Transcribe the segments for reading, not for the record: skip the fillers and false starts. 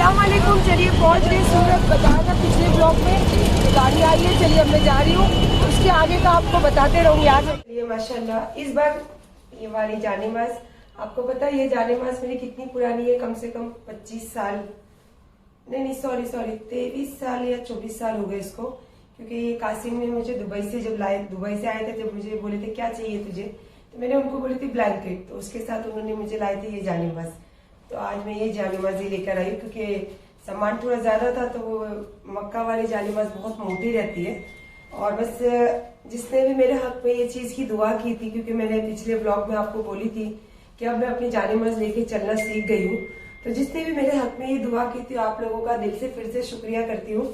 अस्सलाम वालेकुम। चलिए पहुंच गए सूरत, बताया था पिछले ब्लॉग में गाड़ी आई है। चलिए अब मैं जा रही हूँ, उसके आगे का आपको बताते रहूंगी आगे। चलिए माशाल्लाह इस बार ये वाली जानेमाज, आपको पता है ये जानेमाज मेरी कितनी पुरानी है, कम से कम 25 साल नहीं सॉरी 23 साल या 24 साल हो गए इसको। क्योंकि ये कासिम ने मुझे दुबई से आए थे, जब मुझे बोले थे क्या चाहिए तुझे, तो मैंने उनको बोली थी ब्लैंकेट, तो उसके साथ उन्होंने मुझे लाए थे ये जानेमाज। तो आज मैं ये जानेमाज ही लेकर आई, क्योंकि सामान थोड़ा ज्यादा था, तो वो मक्का वाली जानेमाज बहुत मोटी रहती है। और बस जिसने भी मेरे हक में ये चीज की दुआ की थी, क्योंकि मैंने पिछले ब्लॉग में आपको बोली थी कि अब मैं अपनी जानेमाज लेके चलना सीख गई हूँ, तो जिसने भी मेरे हक में ये दुआ की थी आप लोगों का दिल से फिर से शुक्रिया करती हूँ।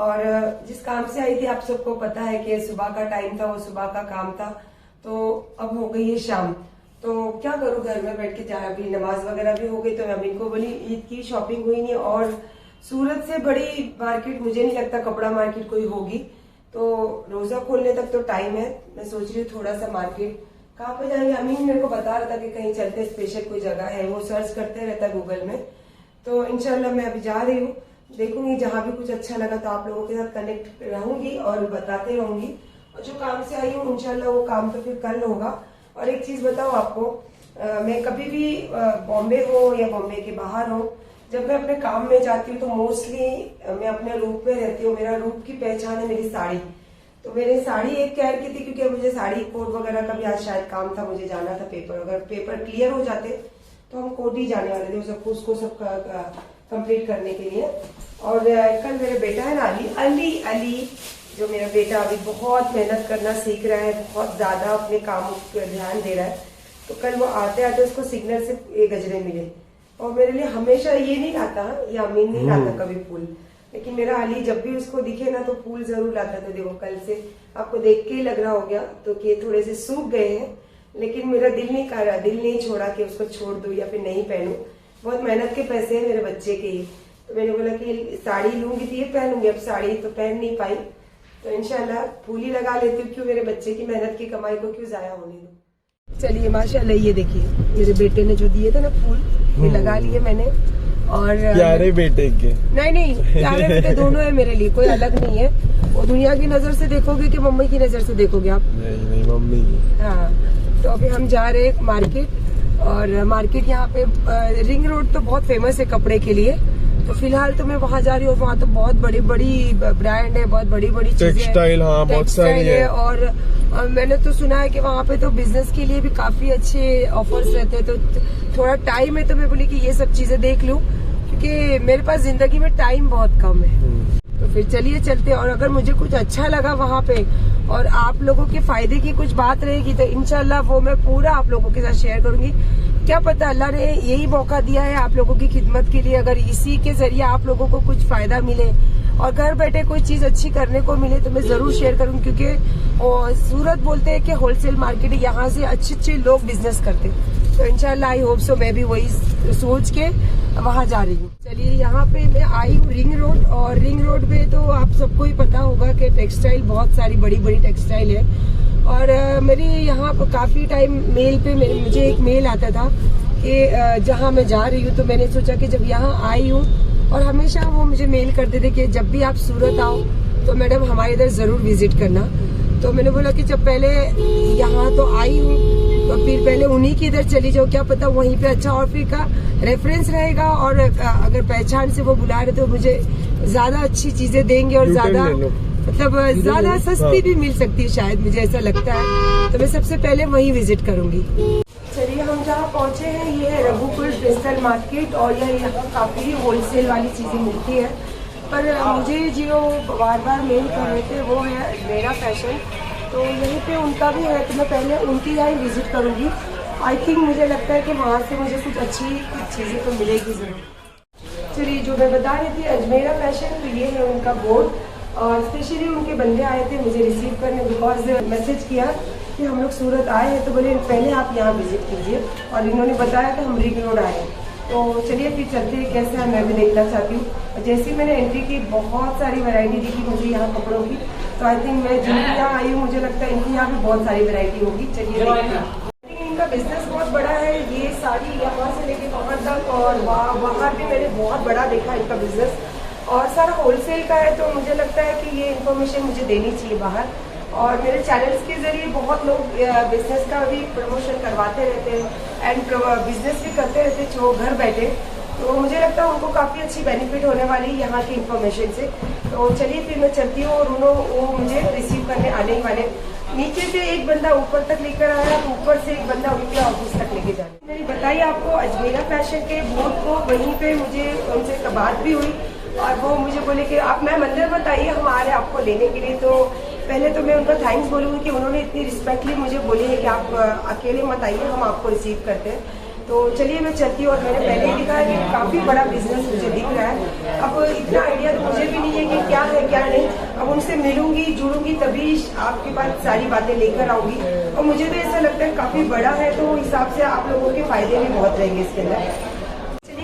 और जिस काम से आई थी आप सबको पता है कि सुबह का टाइम था, वो सुबह का काम था, तो अब हो गई है शाम। तो क्या करूं, घर में बैठ के जहाँ अभी नमाज वगैरह भी हो गई, तो मैं अमीन को बोली ईद की शॉपिंग हुई नहीं, और सूरत से बड़ी मार्केट मुझे नहीं लगता कपड़ा मार्केट कोई होगी, तो रोजा खोलने तक तो टाइम है। मैं सोच रही हूँ थोड़ा सा मार्केट कहाँ पे जाएंगे। अमीन मेरे को बता रहा था कि कहीं चलते, स्पेशल कोई जगह है, वो सर्च करते रहता है गूगल में। तो इंशाल्लाह मैं अभी जा रही हूँ, देखूंगी जहां भी कुछ अच्छा लगा तो आप लोगों के साथ कनेक्ट रहूंगी और बताते रहूंगी। और जो काम से आई हूँ इंशाल्लाह वो काम तो फिर कल होगा। और एक चीज बताऊं आपको, मैं कभी भी बॉम्बे हो या बॉम्बे के बाहर हो, जब मैं अपने काम में जाती हूँ तो मोस्टली मैं अपने रूप में रहती हूँ। मेरा रूप की पहचान है मेरी साड़ी। तो मेरी साड़ी एक कैर की थी, क्योंकि मुझे साड़ी कोट वगैरह का भी आज शायद काम था, मुझे जाना था पेपर, अगर पेपर क्लियर हो जाते तो हम कोट ही जाने वाले थे सबको, उसको सब कंप्लीट करने के लिए। और कल मेरा बेटा है ना अली, जो मेरा बेटा अभी बहुत मेहनत करना सीख रहा है, बहुत ज्यादा अपने कामों पर ध्यान दे रहा है, तो कल वो आते आते उसको सिग्नल से ये गजरे मिले। और मेरे लिए हमेशा ये नहीं लाता, ये अमीन नहीं लाता कभी फूल, लेकिन मेरा अली जब भी उसको दिखे ना तो फूल जरूर लाता। तो देखो कल से आपको देख के ही लग रहा हो गया तो कि थोड़े से सूख गए हैं, लेकिन मेरा दिल नहीं कर रहा, दिल नहीं छोड़ा कि उसको छोड़ दूं या फिर नहीं पहनूं। बहुत मेहनत के पैसे हैं मेरे बच्चे के ही, तो मैंने बोला कि साड़ी लूंगी तो ये पहनूंगी। अब साड़ी तो पहन नहीं पाई, तो इंशाल्लाह फूल ही लगा लेती हूँ, क्यों मेरे बच्चे की मेहनत की कमाई को क्यों जाया होने दूं। चलिए माशाल्लाह ये देखिए मेरे बेटे ने जो दिए थे ना फूल, ये लगा लिए मैंने। और प्यारे बेटे के नहीं प्यारे बेटे दोनों है मेरे लिए, कोई अलग नहीं है। वो दुनिया की नजर से देखोगे कि मम्मी की नजर से देखोगे आप? नहीं मम्मी की। हाँ, तो अभी हम जा रहे हैं मार्केट, और मार्केट यहाँ पे रिंग रोड तो बहुत फेमस है कपड़े के लिए, तो फिलहाल तो मैं वहाँ जा रही हूँ। वहाँ तो बहुत बड़ी बड़ी ब्रांड है, बहुत बड़ी बड़ी टेक्सटाइल, हाँ बहुत सारी है। और मैंने तो सुना है कि वहाँ पे तो बिजनेस के लिए भी काफी अच्छे ऑफर्स रहते हैं, तो थोड़ा टाइम है, तो मैं बोली कि ये सब चीजें देख लूँ, क्योंकि मेरे पास जिंदगी में टाइम बहुत कम है। तो फिर चलिए चलते हैं, और अगर मुझे कुछ अच्छा लगा वहाँ पे और आप लोगों के फायदे की कुछ बात रहेगी तो इंशाल्लाह वो मैं पूरा आप लोगों के साथ शेयर करूंगी। क्या पता अल्लाह ने यही मौका दिया है आप लोगों की खिदमत के लिए, अगर इसी के जरिए आप लोगों को कुछ फायदा मिले और घर बैठे कोई चीज अच्छी करने को मिले, तो मैं जरूर शेयर करूंगी। क्योंकि सूरत बोलते हैं कि होलसेल मार्केट है, यहाँ से अच्छे लोग बिजनेस करते हैं, तो इंशाल्लाह आई होप सो मैं भी वही सोच के वहाँ जा रही हूँ। चलिए यहाँ पे मैं आई हूँ रिंग रोड, और रिंग रोड पे तो आप सबको ही पता होगा कि टेक्सटाइल, बहुत सारी बड़ी बड़ी टेक्सटाइल है। और मेरी यहाँ पर काफी टाइम मेल पे मुझे एक मेल आता था कि जहाँ मैं जा रही हूँ, तो मैंने सोचा कि जब यहाँ आई हूँ, और हमेशा वो मुझे मेल करते थे कि जब भी आप सूरत आओ तो मैडम हमारे इधर जरूर विजिट करना। तो मैंने बोला कि जब पहले यहाँ तो आई हूँ तो फिर पहले उन्हीं की इधर चली जाओ, क्या पता वहीं पे अच्छा और फिर का रेफरेंस रहेगा, और अगर पहचान से वो बुला रहे तो मुझे ज्यादा अच्छी चीजें देंगे और ज्यादा मतलब ज्यादा सस्ती भी मिल सकती है शायद, मुझे ऐसा लगता है। तो मैं सबसे पहले वहीं विजिट करूंगी। चलिए हम जहाँ पहुँचे हैं ये है रघुपुर टेक्सटाइल मार्केट, और यह यहाँ काफी होलसेल वाली चीजें मिलती है। पर मुझे जो बार बार मेल कर रहे थे वो है मेरा फैशन, तो यहीं पे उनका भी है, तो मैं पहले उनकी यहाँ विजिट करूंगी। आई थिंक मुझे लगता है कि वहाँ से मुझे कुछ अच्छी चीजें तो मिलेगी जरूर। चलिए जो मैं बता रही थी अजमेरा फैशन, तो ये है उनका बोर्ड, और स्पेशली उनके बंदे आए थे मुझे रिसीव करने, बिकॉज मैसेज किया कि हम लोग सूरत आए हैं, तो बोले पहले आप यहाँ विजिट कीजिए, और इन्होंने बताया कि हम रिंग रोड आए हैं। तो चलिए फिर चलते हैं, कैसे है मैं भी देखना चाहती हूँ। जैसे ही मैंने एंट्री की बहुत सारी वैरायटी दिखी मुझे यहाँ कपड़ों की, तो आई थिंक मैं जिनकी यहाँ आई हूँ मुझे लगता है इनकी यहाँ भी बहुत सारी वैरायटी होगी। चलिए देखते हैं। इनका बिजनेस बहुत बड़ा है, ये साड़ी यहाँ से लेके वहाँ तक, और वहाँ भी मैंने बहुत बड़ा देखा इनका बिजनेस, और सारा होलसेल का है। तो मुझे लगता है कि ये इन्फॉर्मेशन मुझे देनी चाहिए बाहर, और मेरे चैनल्स के जरिए बहुत लोग बिजनेस का भी प्रमोशन करवाते रहते हैं एंड बिजनेस भी करते रहते हैं जो घर बैठे। तो मुझे लगता है उनको काफ़ी अच्छी बेनिफिट होने वाली है यहाँ की इन्फॉर्मेशन से। तो चलिए फिर मैं चलती हूँ, और वो मुझे रिसीव करने आने ही वाले। नीचे से एक बंदा ऊपर तक लेकर आया, ऊपर से एक बंदा उनके ऑफिस तक लेके जाने। मैंने बताई आपको अजमेरा फैशन के बोर्ड को, वहीं पे मुझे उनसे बात भी हुई, और वो मुझे बोले कि आप मैम अंदर मत आइए, हम आ रहे हैं आपको लेने के लिए। तो पहले तो मैं उनका थैंक्स बोलूँगी कि उन्होंने इतनी रिस्पेक्टली मुझे बोली है कि आप अकेले मत आइए, हम आपको रिसीव करते हैं। तो चलिए मैं चलती हूँ, और मैंने पहले ही दिखा है कि काफ़ी बड़ा बिजनेस मुझे दिख रहा है। अब इतना आइडिया तो मुझे भी नहीं है कि क्या है क्या नहीं। अब उनसे मिलूंगी, जुड़ूंगी, तभी आपके पास सारी बातें लेकर आऊंगी। और मुझे तो ऐसा लगता है काफ़ी बड़ा है, तो हिसाब से आप लोगों के फायदे भी बहुत रहेंगे इसके अंदर।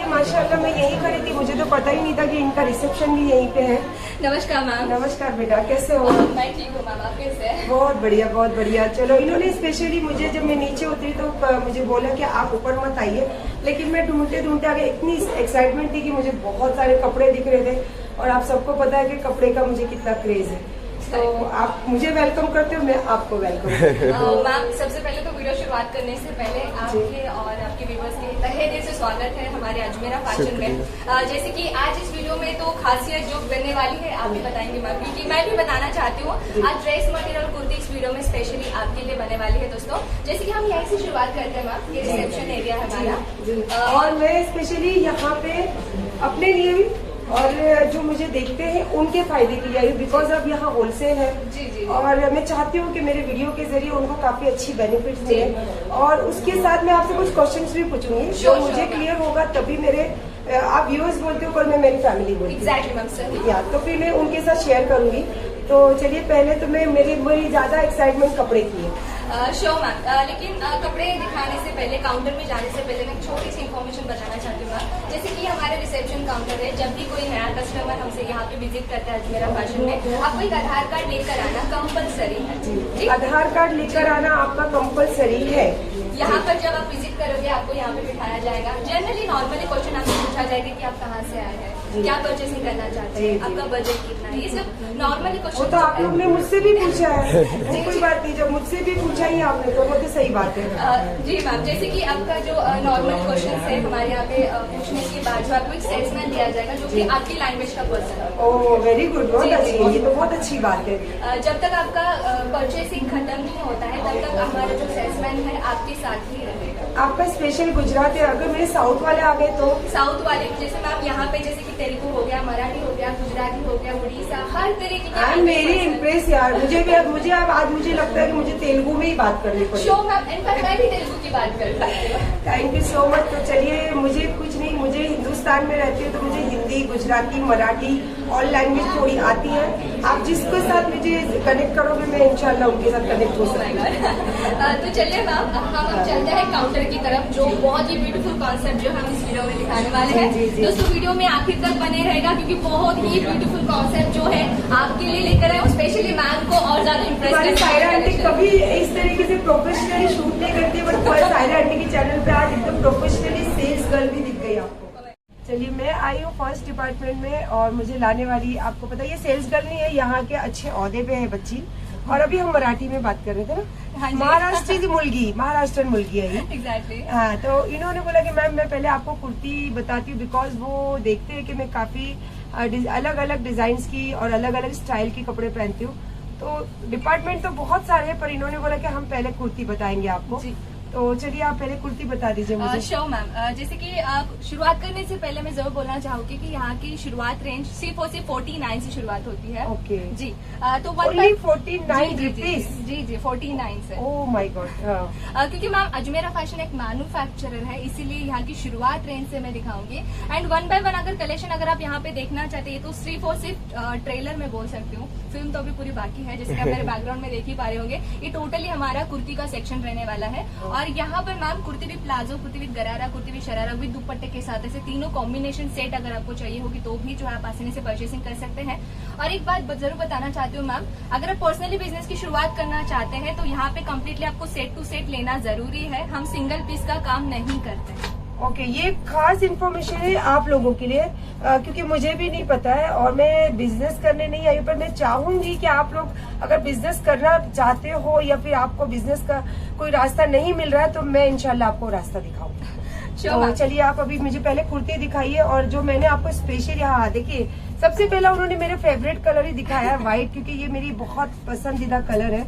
माशाल्लाह मैं यहीं खड़ी थी, मुझे तो पता ही नहीं था कि इनका रिसेप्शन भी यहीं पे है। नमस्कार मैम। नमस्कार बेटा, कैसे हो? मैं ठीक हूँ मैम, आप कैसे हैं? बहुत बढ़िया बहुत बढ़िया। चलो, इन्होंने स्पेशली मुझे जब मैं नीचे उतरी तो मुझे बोला कि आप ऊपर मत आइए, लेकिन मैं ढूंढते ढूंढते आगे। इतनी एक्साइटमेंट थी कि मुझे बहुत सारे कपड़े दिख रहे थे, और आप सबको पता है कि कपड़े का मुझे कितना क्रेज है। तो आप मुझे वेलकम करते हो, मैं आपको वेलकम मैम सबसे पहले तो वीडियो शुरुआत करने से पहले आपके और आपके व्यूवर्स के तहे दिल से स्वागत है हमारे अजमेरा फैशन में। जैसे कि आज इस वीडियो में तो खासियत जो बनने वाली है आप भी बताएंगे मैम, क्योंकि मैं भी बताना चाहती हूँ आज ड्रेस मटेरियल और कुर्ती इस वीडियो में स्पेशली आपके लिए बनने वाली है दोस्तों। जैसे कि हम यहीं से शुरुआत करते हैं मैम, ये रिसेप्शन एरिया है हमारा, और मैं स्पेशली यहाँ पे अपने लिए भी और जो मुझे देखते हैं उनके फायदे के लिए आई, बिकॉज अब यहाँ होलसेल है। जी। और मैं चाहती हूँ कि मेरे वीडियो के जरिए उनको काफी अच्छी बेनिफिट्स मिले, और उसके साथ मैं आपसे कुछ क्वेश्चंस भी पूछूंगी जो मुझे क्लियर होगा तभी मेरे आप व्यूअर्स बोलते हो, पर मैं मेरी फैमिली बोलती हूँ। Exactly ma'am sir. या तो फिर मैं उनके साथ शेयर करूंगी। तो चलिए पहले तो मैं मेरी ज्यादा एक्साइटमेंट कपड़े की है। शो मैम, लेकिन कपड़े दिखाने से पहले, काउंटर में जाने से पहले मैं छोटी सी इन्फॉर्मेशन बताना चाहती हूँ मैम। जैसे कि हमारे रिसेप्शन काउंटर है, जब भी कोई नया कस्टमर हमसे यहाँ पे विजिट करता है अजमेरा फैशन में, आपको एक आधार कार्ड लेकर आना कंपलसरी है। आधार कार्ड लेकर आना आपका कंपलसरी है। यहाँ पर जब आप विजिट करोगे आपको यहाँ पे बिठाया जाएगा। जनरली नॉर्मली क्वेश्चन आपसे पूछा जाएगा कि आप कहाँ से आए हैं, क्या परचेसिंग करना चाहते हैं, आपका बजट कितना है, ये सब नॉर्मली क्वेश्चन। वो तो आप लोग ने मुझसे भी पूछा है, कोई बात नहीं, जब मुझसे भी पूछा ही आपने तो वो तो सही बात है। जी मैम, जैसे कि आपका जो नॉर्मल क्वेश्चन है हमारे यहाँ पे पूछने के बाद जो आपको एक सेल्समैन दिया जाएगा जो कि आपकी लैंग्वेज का पर्सन है। ओह वेरी गुड, बहुत अच्छी, ये तो बहुत अच्छी बात है। जब तक आपका परचेसिंग खत्म नहीं होता है तब तक हमारा जो सेल्समैन है आपके साथ ही रहेगा। आपका स्पेशल गुजरात है, अगर मेरे साउथ वाले आ गए तो? साउथ वाले जैसे मैम यहाँ पे जैसे कि तेलुगु हो गया, मराठी हो गया, गुजराती हो गया, उड़ीसा, हर तरह की। मेरी इम्प्रेस यार, मुझे आज मुझे लगता है कि मुझे तेलुगु में ही बात करनी पड़ेगी। शो मैम, इनफैक्ट मैं भी तेलुगु की बात कर सकती हूँ। Thank you so much. तो चलिए, मुझे कुछ नहीं, मुझे हिंदुस्तान में रहती हूँ तो मुझे हिंदी, गुजराती, मराठी और लैंग्वेज थोड़ी आती है। आप जिसके साथ मुझे कनेक्ट करोगे मैं इंशाल्लाह उनके साथ कनेक्ट हो सकूंगा। तो चलिए मैम, हम चलते हैं काउंटर की तरफ, जो बहुत ही ब्यूटीफुल कॉन्सेप्ट जो हम इस वीडियो में दिखाने वाले हैं। दोस्तों वीडियो में आखिर तक बने रहेगा, क्योंकि बहुत ही ब्यूटीफुल कॉन्सेप्ट जो है आपके लिए लेकर आए, स्पेशली मैम को और ज्यादा इम्प्रेस करें। सायरा आंटी कभी इस तरीके से प्रोफेशनली शूट नहीं करती, बट सायरा आंटी के चैनल पे आज एकदम प्रोफेशनली सेल्स गर्ल भी दिख गई आपको। चलिए, मैं आई हूँ फर्स्ट डिपार्टमेंट में, और मुझे लाने वाली, आपको पता है ये सेल्स गर्ल नहीं है, यहाँ के अच्छे ओहदे पे है बच्ची। और अभी हम मराठी में बात कर रहे थे ना, महाराष्ट्रन मुलगी है ये। एग्जैक्टली। हाँ, तो इन्होंने बोला कि मैम मैं पहले आपको कुर्ती बताती हूँ, बिकॉज वो देखते हैं कि मैं काफी अलग अलग डिजाइन की और अलग अलग स्टाइल के कपड़े पहनती हूँ। तो डिपार्टमेंट तो बहुत सारे हैं, पर इन्होंने बोला कि हम पहले कुर्ती बताएंगे आपको। तो चलिए आप पहले कुर्ती बता दीजिए मुझे। शो मैम, जैसे कि शुरुआत करने से पहले मैं जरूर बोलना चाहूंगी कि यहाँ की शुरुआत रेंज सिर्फ और सिर्फ 49 से शुरुआत होती है। ओके जी। तो 49 रुपीज? जी 49 से। Oh my God. क्योंकि मैम अजमेरा फैशन एक मैन्युफैक्चरर है, इसीलिए यहाँ की शुरुआत रेंज से मैं दिखाऊंगी। एंड वन बाय वन अगर कलेक्शन अगर आप यहाँ पे देखना चाहते हैं तो सिर्फ और सिर्फ ट्रेलर में बोल सकती हूँ, फिल्म तो अभी पूरी बाकी है, जैसे कि आप मेरे बैकग्राउंड में देख ही पा रहे होंगे। ये टोटली हमारा कुर्ती का सेक्शन रहने वाला है, और यहाँ पर ma'am kurti with palazzo, kurti with गरारा, कुर्ती विद शरारा विद दुपट्टे के साथ ऐसे तीनों कॉम्बिनेशन सेट अगर आपको चाहिए होगी तो भी जो है आप आसानी से परचेसिंग कर सकते हैं। और एक बात जरूर बताना चाहती हूँ मैम, अगर आप पर्सनली बिजनेस की शुरुआत करना चाहते हैं तो यहाँ पे कम्प्लीटली आपको सेट टू सेट लेना जरूरी है। हम सिंगल पीस का काम नहीं करते। ओके, ये खास इन्फॉर्मेशन है आप लोगों के लिए, क्योंकि मुझे भी नहीं पता है और मैं बिजनेस करने नहीं आई, पर मैं चाहूंगी कि आप लोग अगर बिजनेस करना चाहते हो या फिर आपको बिजनेस का कोई रास्ता नहीं मिल रहा है तो मैं इंशाल्लाह आपको रास्ता दिखाऊंगी। तो चलिए आप अभी मुझे पहले कुर्ती दिखाइए, और जो मैंने आपको स्पेशल यहाँ देखिए, सबसे पहला उन्होंने मेरे फेवरेट कलर ही दिखाया है, व्हाइट, क्योंकि ये मेरी बहुत पसंदीदा कलर है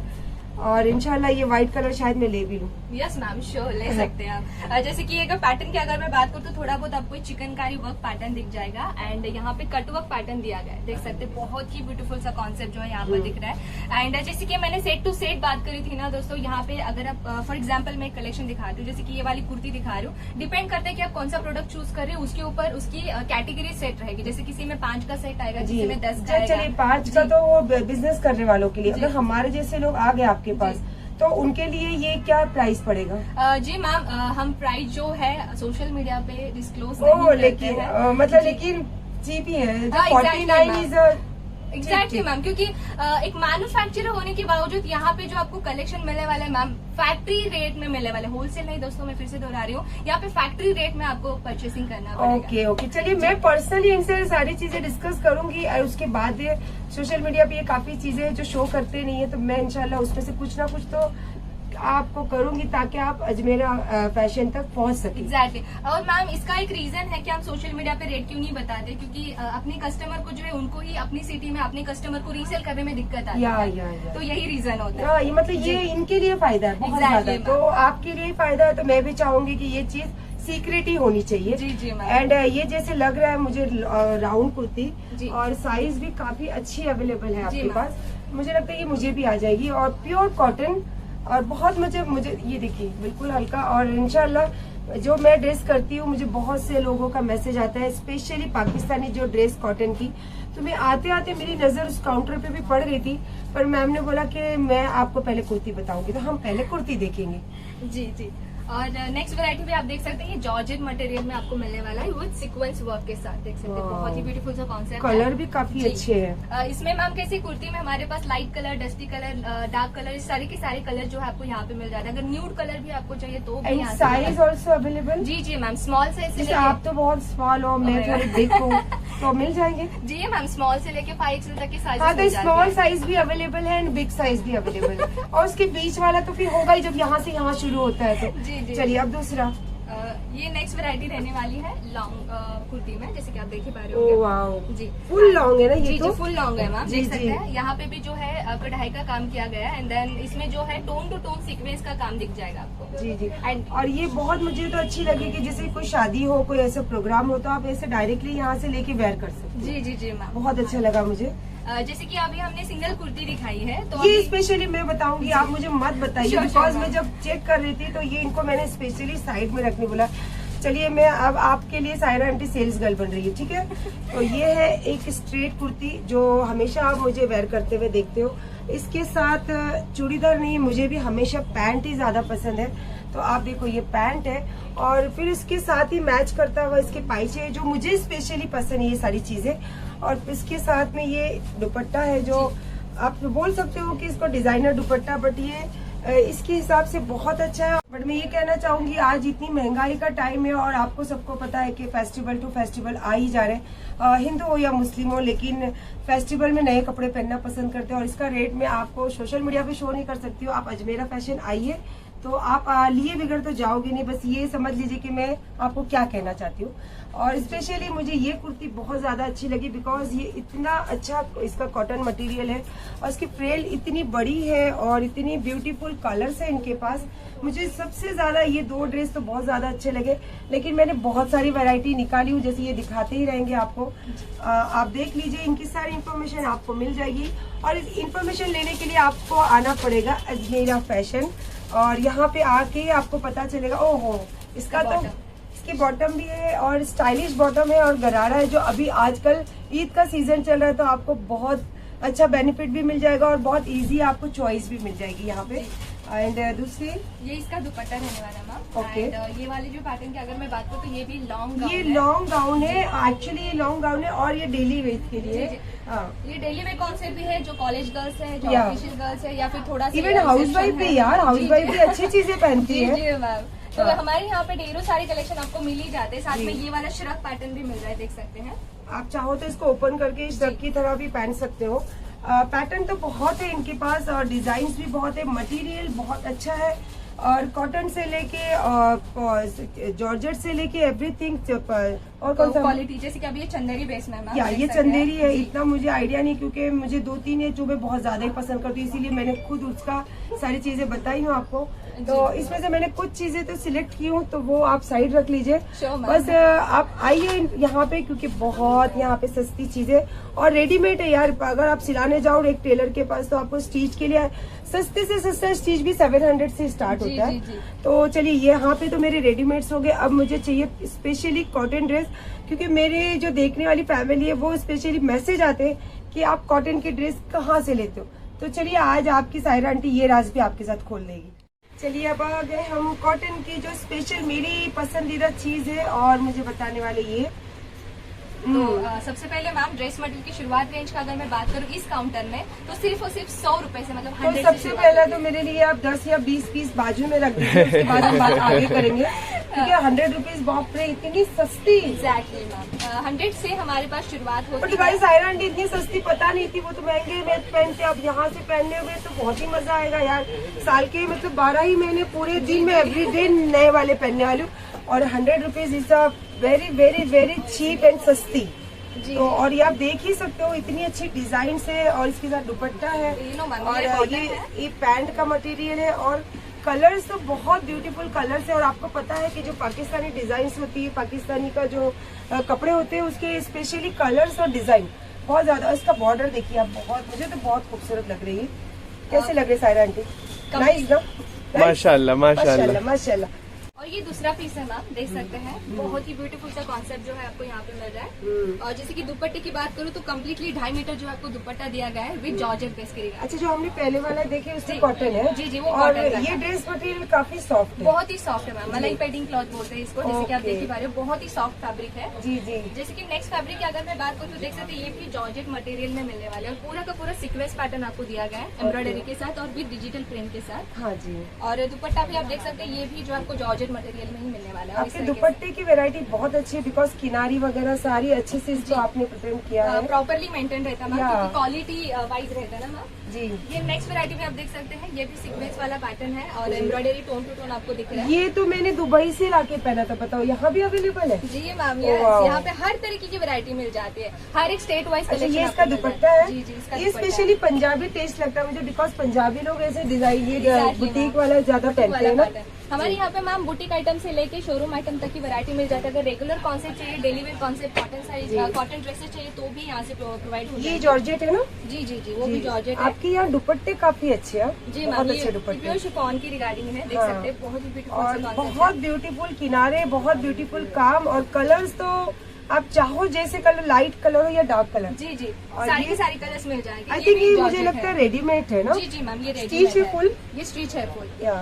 और इंशाल्लाह ये व्हाइट कलर शायद मैं ले भी लूँ। यस मैम, श्योर ले सकते हैं आप। जैसे कि अगर पैटर्न की अगर मैं बात करूँ तो थोड़ा बहुत आपको चिकनकारी वर्क पैटर्न दिख जाएगा एंड यहाँ पे कट वर्क पैटर्न दिया गया है, देख सकते हैं। बहुत ही ब्यूटीफुल सा कॉन्सेप्ट जो है यहाँ पर दिख रहा है। एंड जैसे कि मैंने सेट टू सेट बात करी थी ना दोस्तों, यहाँ पे अगर आप फॉर एग्जाम्पल मैं कलेक्शन दिखाती हूँ, जैसे कि ये वाली कुर्ती दिखा रही हूँ, डिपेंड करता है कि आप कौन सा प्रोडक्ट चूज कर रहे हैं, उसके ऊपर उसकी कैटेगरी सेट रहेगी। जैसे किसी में 5 का सेट आएगा, किसी में 10 का। चलिए 5 का तो वो बिजनेस करने वालों के लिए, अगर हमारे जैसे लोग आ गए आपके पास तो उनके लिए ये क्या प्राइस पड़ेगा? जी मैम, हम प्राइस जो है सोशल मीडिया पे डिस्क्लोज नहीं करते लेकिन हैं। मतलब लेकिन चीप ही है, 49 इज एग्जैक्टली मैम, क्योंकि एक मैन्युफैक्चरर होने के बावजूद यहाँ पे जो आपको कलेक्शन मिलने वाला है मैम, फैक्ट्री रेट में मिलने वाले, होलसेल नहीं दोस्तों, मैं फिर से दोहरा रही हूँ, यहाँ पे फैक्ट्री रेट में आपको परचेसिंग करना पड़ेगा। ओके, चलिए मैं पर्सनली इनसे सारी चीजें डिस्कस करूंगी और उसके बाद सोशल मीडिया पे ये काफी चीजें जो शो करते नहीं है, तो मैं इंशाल्लाह उसमें से कुछ ना कुछ तो आपको करूंगी ताकि आप अजमेरा फैशन तक पहुंच सके। एग्जैक्टली। और मैम इसका एक रीजन है कि हम सोशल मीडिया पे रेट क्यों नहीं बताते, क्योंकि अपने कस्टमर को जो है उनको ही अपनी सिटी में अपने कस्टमर को रीसेल करने में दिक्कत आती है। तो यही रीजन होता है। ये मतलब ये इनके लिए फायदा है बहुत ज्यादा, तो आपके लिए फायदा है, तो मैं भी चाहूंगी कि ये चीज सीक्रेट ही होनी चाहिए। जी जी मैम। एंड ये जैसे लग रहा है मुझे राउंड कुर्ती, और साइज भी काफी अच्छी अवेलेबल है आपके पास, मुझे लगता है ये मुझे भी आ जाएगी। और प्योर कॉटन, और बहुत मुझे ये देखिए बिल्कुल हल्का, और इंशाल्लाह जो मैं ड्रेस करती हूँ मुझे बहुत से लोगों का मैसेज आता है, स्पेशली पाकिस्तानी जो ड्रेस कॉटन की। तो मैं आते आते मेरी नजर उस काउंटर पे भी पड़ रही थी, पर मैम ने बोला कि मैं आपको पहले कुर्ती बताऊंगी, तो हम पहले कुर्ती देखेंगे। जी जी। और नेक्स्ट वैरायटी भी आप देख सकते हैं, ये जॉर्जेट मटेरियल में आपको मिलने वाला है विद सीक्वेंस वर्क के साथ, देख सकते हैं। बहुत ही ब्यूटीफुल सा कॉन्सेप्ट, कलर भी काफी अच्छे हैं। इसमें मैम कैसी कुर्ती में हमारे पास light colour, dusty colour, dark colour, इस सारे के सारे कलर जो है आपको यहाँ पे मिल जाता है। अगर न्यूड कलर भी आपको चाहिए तो भी साइज ऑल्सो अवेलेबल। जी जी मैम, स्मॉल से आप तो बहुत स्मॉल हो, मैं थोड़ी बिग हूँ, तो मिल जाएंगे। जी मैम, स्मॉल से लेके 5XL तक की साइज। हाँ, तो स्मॉल साइज भी अवेलेबल है एंड बिग साइज भी अवेलेबल है, और उसके बीच वाला तो फिर होगा ही जब यहाँ से यहाँ शुरू होता है। तो जी जी। चलिए अब दूसरा, ये नेक्स्ट वैरायटी रहने वाली है लॉन्ग कुर्ती में, जैसे कि आप देख ही पा रहे होंगे। वाओ जी, फुल लॉन्ग है ना ये? तो फुल लॉन्ग है मैम, देख सकते हैं। यहाँ पे भी जो है कढ़ाई का काम किया गया है, एंड देन इसमें जो है टोन टू टोन सीक्वेंस का काम दिख जाएगा आपको। जी जी। और ये बहुत मुझे तो अच्छी लगी कि जैसे कोई शादी हो, कोई ऐसा प्रोग्राम हो, तो आप ऐसे डायरेक्टली यहाँ से लेके वेयर कर सकते। जी जी जी मैम, बहुत अच्छा लगा मुझे। जैसे कि अभी हमने सिंगल कुर्ती दिखाई है, तो ये स्पेशली मैं बताऊंगी, आप मुझे मत बताइए, बिकॉज मैं जब चेक कर रही थी तो ये इनको मैंने स्पेशली साइड में रखने बोला। चलिए मैं अब आपके लिए सायरा आंटी सेल्स गर्ल बन रही है, ठीक है। तो ये है एक स्ट्रेट कुर्ती जो हमेशा आप मुझे वेयर करते हुए देखते हो। इसके साथ चूड़ीदार नहीं, मुझे भी हमेशा पैंट ही ज्यादा पसंद है, तो आप देखो ये पैंट है, और फिर इसके साथ ही मैच करता हुआ इसके पाइचे, जो मुझे स्पेशली पसंद है ये सारी चीजें। और इसके साथ में ये दुपट्टा है, जो आप बोल सकते हो कि इसको डिजाइनर दुपट्टा, बट ये इसके हिसाब से बहुत अच्छा है। बट मैं ये कहना चाहूंगी, आज इतनी महंगाई का टाइम है और आपको सबको पता है कि फेस्टिवल टू फेस्टिवल आ ही जा रहे हैं, हिंदू हो या मुस्लिम हो, लेकिन फेस्टिवल में नए कपड़े पहनना पसंद करते हैं। और इसका रेट मैं आपको सोशल मीडिया पे शो नहीं कर सकती हूँ। आप अजमेरा फैशन आइए तो आप लिए बिगड़ तो जाओगे नहीं, बस ये समझ लीजिए कि मैं आपको क्या कहना चाहती हूँ। और स्पेशली मुझे ये कुर्ती बहुत ज्यादा अच्छी लगी, बिकॉज ये इतना अच्छा इसका कॉटन मटेरियल है, और इसकी फ्रेल इतनी बड़ी है और इतनी ब्यूटीफुल कलर्स है इनके पास। मुझे सबसे ज्यादा ये 2 ड्रेस तो बहुत ज्यादा अच्छे लगे, लेकिन मैंने बहुत सारी वैरायटी निकाली हूँ, जैसे ये दिखाते ही रहेंगे आपको। आप देख लीजिए, इनकी सारी इन्फॉर्मेशन आपको मिल जाएगी। और इस इन्फॉर्मेशन लेने के लिए आपको आना पड़ेगा अजमेरा फैशन, और यहाँ पे आके आपको पता चलेगा। ओहो, इसका तो इसकी बॉटम भी है और स्टाइलिश बॉटम है और गरारा है, जो अभी आजकल ईद का सीजन चल रहा है, तो आपको बहुत अच्छा बेनिफिट भी मिल जाएगा और बहुत इजी आपको चॉइस भी मिल जाएगी यहाँ पे। एंड दूसरी ये इसका दुपट्टा रहने वाला है मैम। ओके। ये वाले जो पैटर्न की अगर मैं बात करूँ तो ये भी लॉन्ग, ये लॉन्ग गाउन है, एक्चुअली ये लॉन्ग गाउन है, और ये डेली वेयर के लिए। ये डेली वेयर कॉन्सेप्ट भी है, जो कॉलेज गर्ल्स है, जो ऑफिशियल गर्ल्स है, या फिर थोड़ा सा इवन हाउस वाइफ भी, यार हाउस वाइफ भी अच्छी चीजें पहनती है। जी मैम, तो हाँ। हमारे यहाँ पे ढेरों सारे कलेक्शन आपको मिल ही जाते हैं। साथ में ये वाला श्रग पैटर्न भी मिल रहा है, देख सकते हैं। आप चाहो तो इसको ओपन करके श्रग की तरह भी पहन सकते हो। पैटर्न तो बहुत है इनके पास और डिजाइन भी बहुत है, मटेरियल बहुत अच्छा है और कॉटन से लेके जॉर्जेट से लेके एवरीथिंग। और कौन सा क्वालिटी जैसे कि अभी ये चंदेरी बेस में है, या ये चंदेरी है, इतना मुझे आइडिया नहीं क्योंकि मुझे 2-3 है जो मैं बहुत ज्यादा ही पसंद करती हूँ, इसीलिए मैंने खुद उसका सारी चीजें बताई हूँ आपको। तो इसमें से मैंने कुछ चीजें तो सिलेक्ट की हूँ, तो वो आप साइड रख लीजिए। बस आप आइए यहाँ पे क्योंकि बहुत यहाँ पे सस्ती चीजें और रेडीमेड है यार। अगर आप सिलाने जाओ एक टेलर के पास तो आपको स्टिच के लिए सस्ते से सस्ता स्टिच भी 700 से स्टार्ट होता है। तो चलिए यहाँ पे तो मेरे रेडीमेड्स हो गए। अब मुझे चाहिए स्पेशली कॉटन ड्रेस क्योंकि मेरे जो देखने वाली फैमिली है वो स्पेशली मैसेज आते हैं कि आप कॉटन की ड्रेस कहाँ से लेते हो। तो चलिए आज आपकी सायरा आंटी ये राज भी आपके साथ खोल देगी। चलिए अब आ गए हम कॉटन की जो स्पेशल मेरी पसंदीदा चीज है और मुझे बताने वाले ये। तो सबसे पहले मैम ड्रेस मटेरियल की शुरुआत रेंज का अगर मैं बात करूँ इस काउंटर में तो सिर्फ और सिर्फ 100 रुपए से, मतलब 100 तो सबसे पहले तो मेरे लिए आप 10 या 20 पीस बाजू में रख दीजिए, उसके बाद हम बात आगे करेंगे क्योंकि 100 रुपीज बाप रे इतनी सस्ती। एग्जैक्टली मैम, 100 से हमारे पास शुरुआत होती बट भाई सायरा आंटी इतनी सस्ती पता नहीं थी, वो तो महंगे में पहनते। अब यहाँ से पहनने हुए तो बहुत ही मजा आएगा यार। साल के मतलब 12 ही महीने पूरे दिन में एवरीडे नए वाले पहनने वाले हूँ और 100 rupees is a very very very cheap and सस्ती। तो और ये आप देख ही सकते हो इतनी अच्छी डिजाइन है और इसके साथ दुपट्टा है और ये पैंट का मटेरियल है और कलर्स तो बहुत ब्यूटीफुल कलर्स है। और आपको पता है कि जो पाकिस्तानी डिजाइन होती है, पाकिस्तानी का जो कपड़े होते हैं उसके स्पेशली कलर्स और डिजाइन बहुत ज्यादा। इसका बॉर्डर देखिए आप, बहुत मुझे तो बहुत खूबसूरत लग रही है। कैसे लग रही है सायरा आंटी? नाइस ना? माशाल्लाह माशाल्लाह माशाल्लाह। और ये दूसरा पीस है मैम, देख सकते हैं बहुत ही ब्यूटीफुल सा कॉन्सेप्ट जो है आपको यहाँ पे मिल रहा है। और जैसे कि दुपट्टे की बात करूँ तो कम्प्लीटली 2.5 मीटर जो आपको दुपट्टा दिया गया है विद जॉर्जेट बेस के। अच्छा, जो हमने पहले वाला देखे उससे कॉटन है? जी जी, वो और कॉटन ये ड्रेस मटेरियल काफी सॉफ्ट है, बहुत ही सॉफ्ट है मैम, मलाई पैडिंग क्लॉथ बोलते हैं इसको, जैसे कि आप देख ही पा रहे हो बहुत ही सॉफ्ट फैब्रिक है। जी जी। जैसे कि नेक्स्ट फैब्रिक की अगर मैं बात करूँ तो देख सकते हैं ये भी जॉर्जेट मटेरियल में मिलने वाले और पूरा का पूरा सीक्वेंस पैटर्न आपको दिया गया है एम्ब्रॉयडरी के साथ और विद डिजिटल प्रिंट के साथ। हाँ जी। और दुपट्टा भी आप देख सकते हैं ये भी जो आपको जॉर्जेट मटेरियल में ही मिलने वाला है। आपके दुपट्टे की वैरायटी बहुत अच्छी है बिकॉज किनारी वगैरह सारी अच्छे से इसको आपने प्रिंट किया है, प्रॉपरली मेंटेन रहता है मैम, क्वालिटी वाइज रहता है ना मैम जी। ये नेक्स्ट वैरायटी में आप देख सकते हैं ये भी सीक्वेंस वाला पैटर्न है और एम्ब्रॉयडरी टोन टू टोन आपको दिख रहा है। ये तो मैंने दुबई से लाके पहना था, बताओ यहाँ भी अवेलेबल है? जी मैम, यहाँ पे हर तरीके की वैरायटी मिल जाती है, हर एक स्टेट वाइज। अच्छा, ये इसका दुपट्टा है? जी जी, इसका ये स्पेशली पंजाबी टेस्ट लगता है मुझे बिकॉज पंजाबी लोग ऐसे डिजाइन ये बुटीक वाला ज्यादा पहनते हैं ना। हमारे यहाँ पे मैम बुटीक आइटम से लेके शोरूम आइटम तक की वैरायटी मिल जाती है। अगर रेगुलर कॉन्सेप्ट चाहिए, daily wear concept, cotton size cotton dresses चाहिए तो भी यहाँ से प्रोवाइड होता है। ये जॉर्जेट है ना? जी जी जी, वो भी जॉर्जेट है। आपके यहाँ दुपट्टे काफी अच्छे हैं जी बहुत मैम, अच्छे दुपट्टे, प्योर शिफॉन की रिगार्डिंग है, देख सकते हैं बहुत ही और ब्यूटीफुल बहुत ब्यूटीफुल किनारे, बहुत ब्यूटीफुल काम और कलर्स तो आप चाहो जैसे कलर, लाइट कलर हो या डार्क कलर। जी जी, और सारी ये- की सारी कलर्स मिल जाएंगे। आई थिंक ये मुझे लगता है रेडीमेड है ना? जी जी मैम, ये स्टिच है फुल? ये स्टिच है फुल। या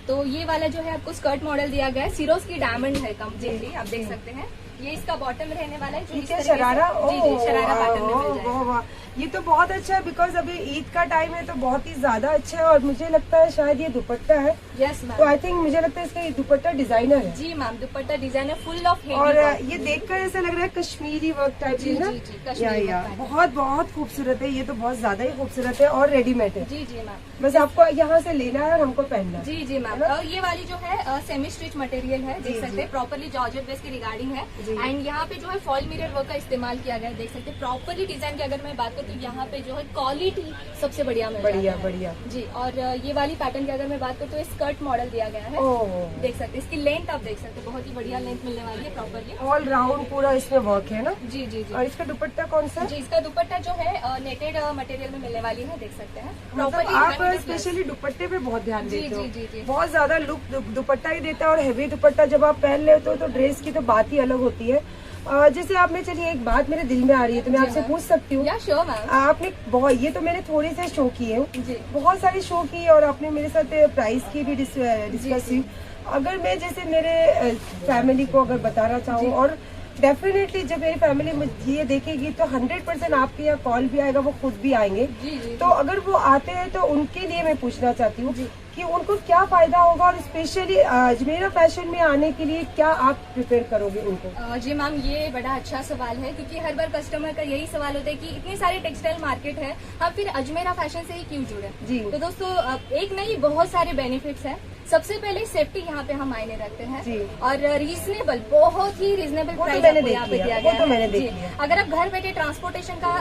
तो ये वाला जो है आपको स्कर्ट मॉडल दिया गया है, सिरोज की डायमंड है कम्प्लीटली, आप देख सकते हैं। ये इसका बॉटम रहने वाला है जो इस ठीक है, तरीके से- शरारा। जी जी, शरारा पैटर्न में मिल जाएगा। वाह, ये तो बहुत अच्छा है बिकॉज अभी ईद का टाइम है तो बहुत ही ज्यादा अच्छा है और मुझे लगता है शायद ये दुपट्टा है। यस तो मैम, आई थिंक मुझे लगता है इसका ये दुपट्टा डिजाइनर है जी मैम, दुपट्टा डिजाइन है फुल ऑफ और ये देखकर ऐसा लग रहा है कश्मीरी वर्क टाइप जी, ना। जी, जी, कश्मीरी या work pattern। बहुत बहुत खूबसूरत है, ये तो बहुत ज्यादा ही खूबसूरत है और रेडीमेड है। जी जी मैम, बस आपको यहाँ से लेना है और हमको पहनना है। जी जी मैम। और ये वाली जो है सेमी स्टिच मटेरियल है, देख सकते हैं प्रॉपरली जॉर्जेट बेस की रिगार्डिंग है। एंड यहाँ पे जो है फॉल मिरर वर्क का इस्तेमाल किया गया है, देख सकते हैं प्रॉपरली डिजाइन की अगर मैं बात करूँ तो यहाँ पे जो है क्वालिटी सबसे बढ़िया मिल जाता है। बढ़िया बढ़िया जी। और ये वाली पैटर्न की अगर मैं बात करूँ तो स्कर्ट मॉडल दिया गया है, ओह, देख सकते हैं इसकी लेंथ आप देख सकते हैं बहुत ही बढ़िया लेंथ मिलने वाली है प्रॉपरली। ऑल राउंड पूरा इसमें वर्क है ना? जी जी जी और इसका दुपट्टा कौन सा? जी, इसका दुपट्टा जो है नेटेड मटेरियल में मिलने वाली है, देख सकते हैं मतलब आप स्पेशली दुपट्टे पे बहुत ध्यान जी, देते हो। जी, जी, जी। बहुत ज्यादा लुक दुपट्टा ही देता है और हेवी दुपट्टा जब आप पहन लेते हो तो ड्रेस की तो बात ही अलग होती है। जैसे आपने, चलिए एक बात मेरे दिल में आ रही है तो मैं आपसे पूछ सकती हूँ? या श्योर मैम। आपने बहुत, ये तो मैंने थोड़े से शो किए हूँ, जी। बहुत सारी शो की और आपने मेरे साथ प्राइस की भी डिस्कस की। अगर मैं जैसे मेरे फैमिली को अगर बताना चाहूँ और डेफिनेटली जब मेरी फैमिली ये देखेगी तो 100% आपके यहाँ कॉल भी आएगा, वो खुद भी आएंगे। जी जी तो अगर वो आते हैं तो उनके लिए मैं पूछना चाहती हूँ कि उनको क्या फायदा होगा, और स्पेशली अजमेरा फैशन में आने के लिए क्या आप प्रिपेयर करोगे उनको? जी मैम, ये बड़ा अच्छा सवाल है, क्योंकि हर बार कस्टमर का यही सवाल होता है कि इतनी सारी टेक्सटाइल मार्केट है, हम फिर अजमेरा फैशन से ही क्यों जुड़े? जी। तो दोस्तों, एक नहीं बहुत सारे बेनिफिट्स हैं। सबसे पहले सेफ्टी यहाँ पे हम मायने रखते हैं, और रीजनेबल, बहुत ही रीजनेबल प्राइस आपको यहाँ पे दिया गया है। अगर आप घर बैठे ट्रांसपोर्टेशन का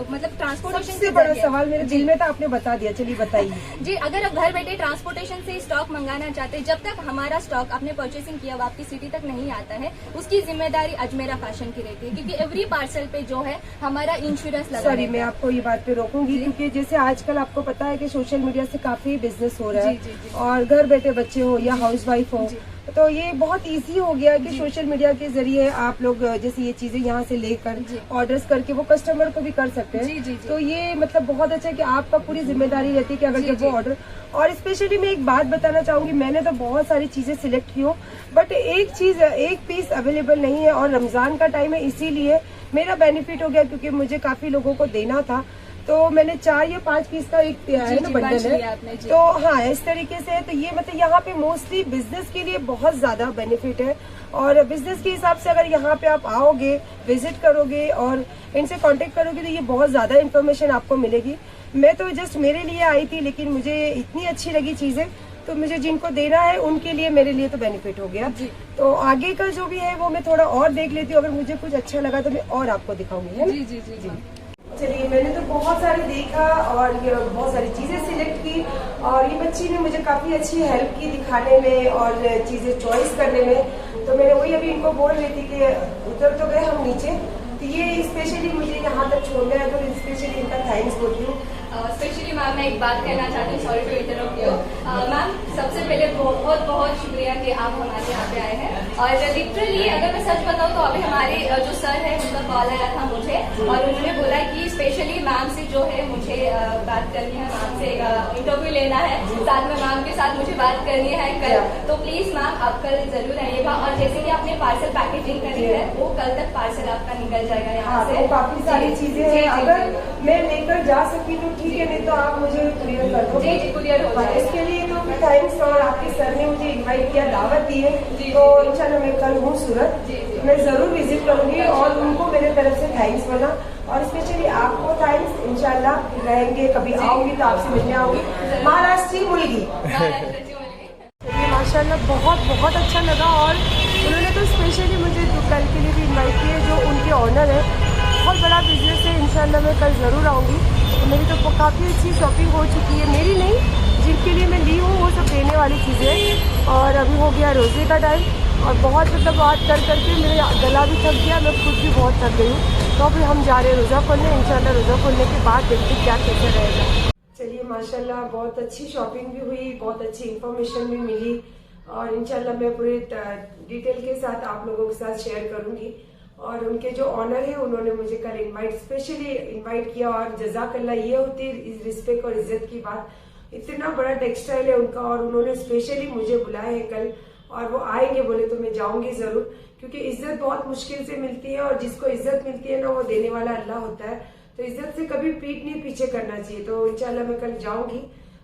मतलब ट्रांसपोर्टेशन से बड़ा सवाल मेरे दिल में था, आपने बता दिया, चलिए बताइए। जी, अगर आप घर बैठे ट्रांसपोर्टेशन से स्टॉक मंगाना चाहते हैं, जब तक हमारा स्टॉक आपने परचेसिंग किया वो आपकी सिटी तक नहीं आता है, उसकी जिम्मेदारी अजमेरा फैशन की रहती है, क्योंकि एवरी पार्सल पे जो है हमारा इंश्योरेंस लगा। सॉरी, मैं आपको ये बात पे रोकूंगी, क्योंकि जैसे आजकल आपको पता है कि सोशल मीडिया से काफी बिजनेस हो रहा है, और घर बैठे बच्चे हो या हाउसवाइफ हो, तो ये बहुत इजी हो गया कि सोशल मीडिया के जरिए आप लोग जैसे ये चीजें यहाँ से लेकर ऑर्डर्स करके वो कस्टमर को भी कर सकते हैं। तो ये मतलब बहुत अच्छा है कि आपका पूरी जिम्मेदारी रहती है कि अगर जब वो ऑर्डर, और स्पेशली मैं एक बात बताना चाहूंगी, मैंने तो बहुत सारी चीजें सिलेक्ट की हो, बट एक पीस अवेलेबल नहीं है, और रमजान का टाइम है, इसीलिए मेरा बेनिफिट हो गया, क्योंकि मुझे काफी लोगों को देना था, तो मैंने 4 या 5 पीस का एक है ना बंडल है, तो हाँ इस तरीके से। तो ये मतलब यहाँ पे मोस्टली बिजनेस के लिए बहुत ज्यादा बेनिफिट है, और बिजनेस के हिसाब से अगर यहाँ पे आप आओगे, विजिट करोगे और इनसे कांटेक्ट करोगे, तो ये बहुत ज्यादा इन्फॉर्मेशन आपको मिलेगी। मैं तो जस्ट मेरे लिए आई थी, लेकिन मुझे इतनी अच्छी लगी चीजें, तो मुझे जिनको देना है उनके लिए, मेरे लिए तो बेनिफिट हो गया। तो आगे का जो भी है वो मैं थोड़ा और देख लेती हूँ, अगर मुझे कुछ अच्छा लगा तो मैं और आपको दिखाऊंगी, है ना? जी जी जी जी। चलिए, मैंने तो बहुत सारे देखा और ये बहुत सारी चीजें सिलेक्ट की, और ये बच्ची ने मुझे काफी अच्छी हेल्प की दिखाने में और चीजें चॉइस करने में। तो मैंने वही अभी इनको बोल रही थी कि उतर तो गए हम नीचे, तो ये स्पेशली मुझे यहाँ तक छोड़ना है, तो स्पेशली इनका थैंक्स बोलती हूँ। स्पेशली मैम, मैं एक बात कहना चाहती हूँ, sorry to interrupt you ma'am. सबसे पहले बहुत बहुत शुक्रिया कि आप हमारे यहाँ पे आए हैं, और लिटरली अगर मैं सच बताऊँ तो अभी हमारे जो सर है उनका कॉल आया था मुझे, और उन्होंने बोला कि स्पेशली मैम से जो है मुझे बात करनी है, मैम से इंटरव्यू लेना है, साथ में मैम के साथ मुझे बात करनी है कल, तो प्लीज मैम आप कल जरूर आइएगा। और जैसे कि आपने पार्सल पैकेजिंग करी है, वो कल तक पार्सल आपका निकल जाएगा यहाँ से। काफी सारी चीजें हैं, अगर मैं लेकर जा सकी तो ठीक है, नहीं तो आप मुझे कुरियर कर दो। जी जी, कुरियर हो जाएगा। इसके लिए तो थैंक्स, और आपके सर ने मुझे इनवाइट किया, दावत दी है, तो इंशाल्लाह मैं कल हूँ सूरत, मैं जरूर विजिट करूंगी, और उनको मेरे तरफ से थैंक्स बोला, और स्पेशली आपको थैंक्स। इंशाल्लाह रहेंगे, कभी आऊंगी तो आपसे मिलने आऊंगी। महाराष्ट्र मुर्गी माशाल्लाह बहुत बहुत अच्छा लगा, और उन्होंने तो स्पेशली मुझे कल के लिए भी इनवाइट किया, जो उनके ऑनर है, बहुत बड़ा बिजनेस है। इंशाल्लाह मैं कल ज़रूर आऊँगी। तो मेरी तो काफ़ी अच्छी शॉपिंग हो चुकी है, मेरी नहीं, जिनके लिए मैं ली हूँ वो सब देने वाली चीज़ें। और अभी हो गया रोज़े का टाइम, और बहुत मतलब बात कर करके मेरा गला भी थक गया, मैं खुद भी बहुत थक गई हूँ। तो अभी हम जा रहे हैं रोज़ा खोलने, इंशाल्लाह रोज़ा खोलने के बाद देखते क्या कैसे रहेगा। चलिए, माशाल्लाह बहुत अच्छी शॉपिंग भी हुई, बहुत अच्छी इन्फॉर्मेशन भी मिली, और इंशाल्लाह मैं पूरी डिटेल के साथ आप लोगों के साथ शेयर करूंगी। और उनके जो ऑनर है उन्होंने मुझे कल स्पेशली इनवाइट किया, और जज़ाकल्लाह, ये होती है रिस्पेक्ट और इज्जत की बात। इतना बड़ा टेक्सटाइल है उनका, और उन्होंने स्पेशली मुझे बुलाया है कल, और वो आएंगे बोले तो मैं जाऊंगी जरूर, क्योंकि इज्जत बहुत मुश्किल से मिलती है, और जिसको इज्जत मिलती है ना, वो देने वाला अल्लाह होता है। तो इज्जत से कभी पीठ नहीं पीछे करना चाहिए। तो इंशाल्लाह मैं कल जाऊंगी,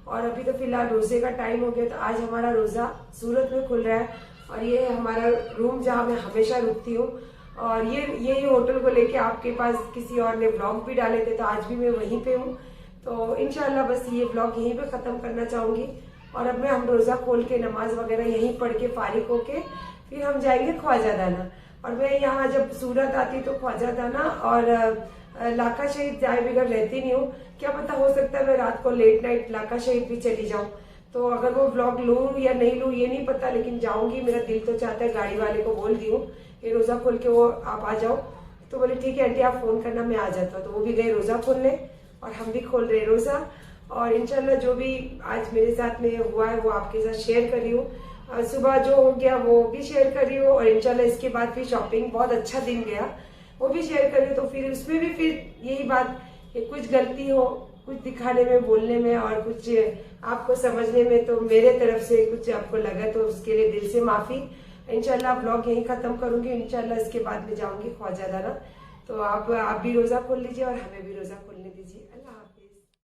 और अभी तो फिलहाल रोजे का टाइम हो गया, तो आज हमारा रोजा सूरत में खुल रहा है, और ये है हमारा रूम जहाँ मैं हमेशा रुकती हूँ। और ये होटल को लेके आपके पास किसी और ने व्लॉग भी डाले थे, तो आज भी मैं वहीं पे हूँ। तो इंशाल्लाह बस ये व्लॉग यहीं पे खत्म करना चाहूंगी, और अब मैं हम रोजा खोल के नमाज वगैरह यहीं पढ़ के फारिग होके फिर हम जाएंगे ख्वाजादाना। और मैं यहाँ जब सूरत आती तो ख्वाजादाना और लाका शहीद जाए बगैर रहती नहीं हूँ। क्या पता, हो सकता है मैं रात को लेट नाइट लाका शहीद भी चली जाऊँ, तो अगर वो व्लॉग लूँ या नहीं लूँ ये नहीं पता, लेकिन जाऊंगी। मेरा दिल तो चाहता है, गाड़ी वाले को बोल दी हूँ कि रोजा खोल के वो आप आ जाओ, तो बोले ठीक है आंटी आप फोन करना, मैं आ जाता हूँ। तो वो भी गए रोजा खोलने, और हम भी खोल रहे रोजा। और इंशाल्लाह जो भी आज मेरे साथ में हुआ है वो आपके साथ शेयर कर रही हूँ। सुबह जो हो गया वो भी शेयर कर रही हूँ, और इंशाल्लाह इसके बाद फिर शॉपिंग, बहुत अच्छा दिन गया, वो भी शेयर कर रही हूँ। तो फिर उसमें भी फिर यही बात कि कुछ गलती हो, कुछ दिखाने में, बोलने में, और कुछ आपको समझने में, तो मेरे तरफ से कुछ आपको लगा तो उसके लिए दिल से माफी। इंशाल्लाह व्लॉग यहीं खत्म करूंगी, इंशाल्लाह इसके बाद में जाऊंगी ख्वाजादाना। तो आप भी रोजा खोल लीजिए और हमें भी रोजा खोलने दीजिए।